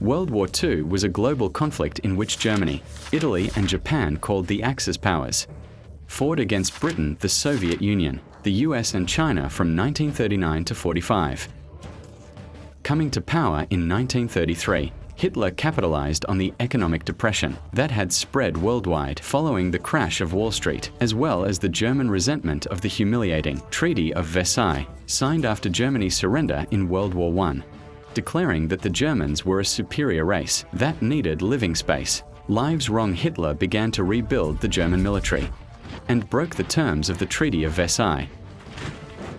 World War II was a global conflict in which Germany, Italy, and Japan, called the Axis powers, fought against Britain, the Soviet Union, the US, and China from 1939 to 45. Coming to power in 1933, Hitler capitalized on the economic depression that had spread worldwide following the crash of Wall Street, as well as the German resentment of the humiliating Treaty of Versailles, signed after Germany's surrender in World War I, declaring that the Germans were a superior race that needed living space. Lives wrong. Hitler began to rebuild the German military and broke the terms of the Treaty of Versailles.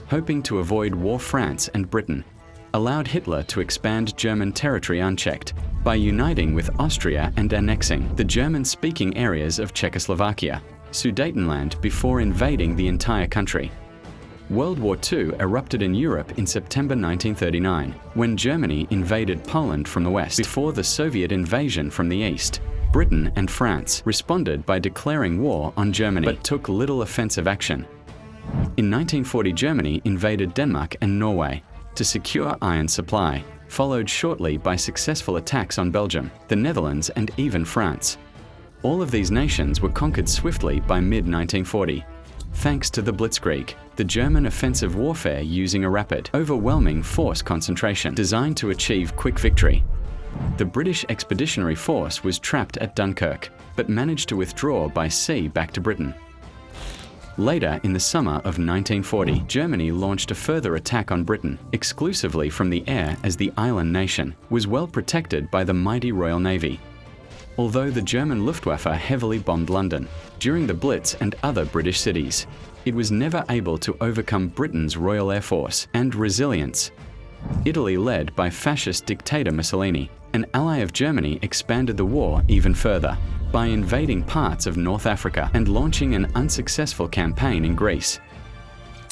Hoping to avoid war, France and Britain allowed Hitler to expand German territory unchecked by uniting with Austria and annexing the German-speaking areas of Czechoslovakia, Sudetenland, before invading the entire country. World War II erupted in Europe in September 1939, when Germany invaded Poland from the west before the Soviet invasion from the east. Britain and France responded by declaring war on Germany, but took little offensive action. In 1940, Germany invaded Denmark and Norway to secure iron supply, followed shortly by successful attacks on Belgium, the Netherlands, and even France. All of these nations were conquered swiftly by mid-1940, thanks to the Blitzkrieg, the German offensive warfare using a rapid, overwhelming force concentration designed to achieve quick victory. The British Expeditionary Force was trapped at Dunkirk, but managed to withdraw by sea back to Britain. Later, in the summer of 1940, Germany launched a further attack on Britain, exclusively from the air, as the island nation was well protected by the mighty Royal Navy. Although the German Luftwaffe heavily bombed London during the Blitz and other British cities, it was never able to overcome Britain's Royal Air Force and resilience. Italy, led by fascist dictator Mussolini, an ally of Germany, expanded the war even further by invading parts of North Africa and launching an unsuccessful campaign in Greece.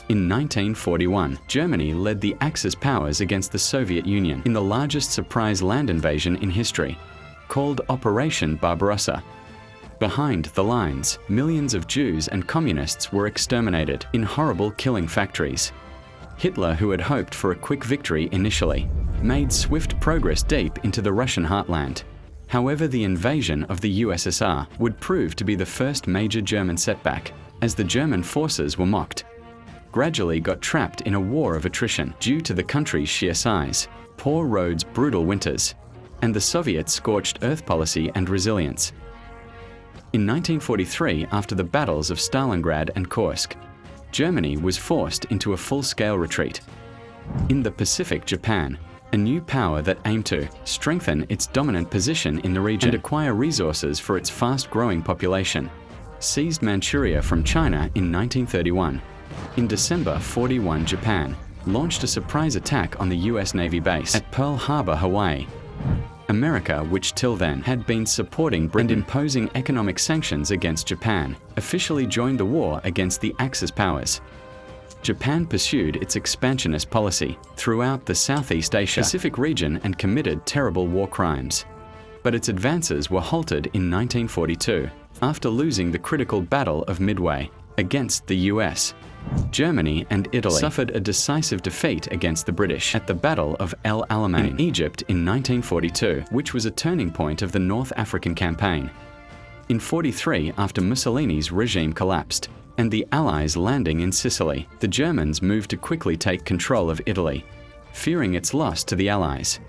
In 1941, Germany led the Axis powers against the Soviet Union in the largest surprise land invasion in history, called Operation Barbarossa. Behind the lines, millions of Jews and communists were exterminated in horrible killing factories. Hitler, who had hoped for a quick victory initially, made swift progress deep into the Russian heartland. However, the invasion of the USSR would prove to be the first major German setback, as the German forces were mocked, gradually got trapped in a war of attrition due to the country's sheer size, poor roads, brutal winters, and the Soviets' scorched earth policy and resilience. In 1943, after the battles of Stalingrad and Kursk, Germany was forced into a full-scale retreat. In the Pacific, Japan, a new power that aimed to strengthen its dominant position in the region and acquire resources for its fast-growing population, seized Manchuria from China in 1931. In December 41, Japan launched a surprise attack on the US Navy base at Pearl Harbor, Hawaii. America, which till then had been supporting Britain and imposing economic sanctions against Japan, officially joined the war against the Axis powers. Japan pursued its expansionist policy throughout the Southeast Asia Pacific region and committed terrible war crimes. But its advances were halted in 1942, after losing the critical Battle of Midway against the US. Germany and Italy suffered a decisive defeat against the British at the Battle of El Alamein in Egypt in 1942, which was a turning point of the North African campaign. In 1943, after Mussolini's regime collapsed, and the Allies landing in Sicily, the Germans moved to quickly take control of Italy, fearing its loss to the Allies.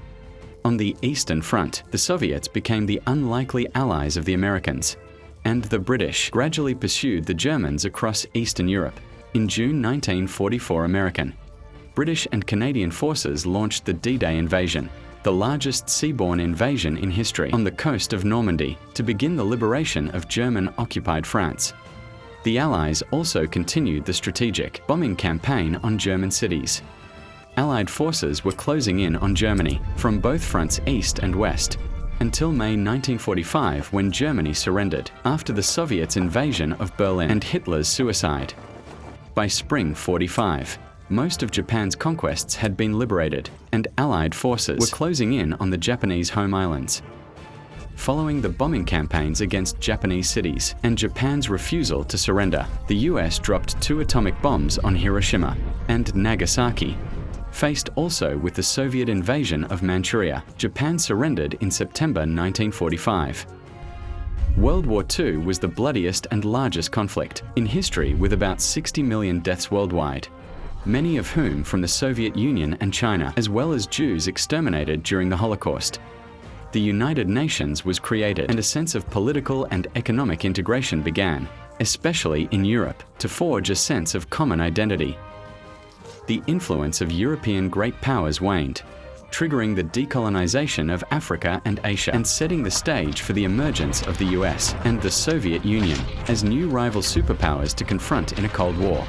On the Eastern Front, the Soviets became the unlikely allies of the Americans, and the British gradually pursued the Germans across Eastern Europe. In June 1944, American, British and Canadian forces launched the D-Day invasion, the largest seaborne invasion in history, on the coast of Normandy to begin the liberation of German-occupied France. The Allies also continued the strategic bombing campaign on German cities. Allied forces were closing in on Germany from both fronts, east and west, until May 1945, when Germany surrendered after the Soviets' invasion of Berlin and Hitler's suicide. By spring 45, most of Japan's conquests had been liberated, and Allied forces were closing in on the Japanese home islands. Following the bombing campaigns against Japanese cities and Japan's refusal to surrender, the US dropped 2 atomic bombs on Hiroshima and Nagasaki, Faced also with the Soviet invasion of Manchuria, Japan surrendered in September 1945. World War II was the bloodiest and largest conflict in history, with about 60 million deaths worldwide, many of whom from the Soviet Union and China, as well as Jews exterminated during the Holocaust. The United Nations was created, and a sense of political and economic integration began, especially in Europe, to forge a sense of common identity. The influence of European great powers waned, triggering the decolonization of Africa and Asia and setting the stage for the emergence of the US and the Soviet Union as new rival superpowers to confront in a Cold War.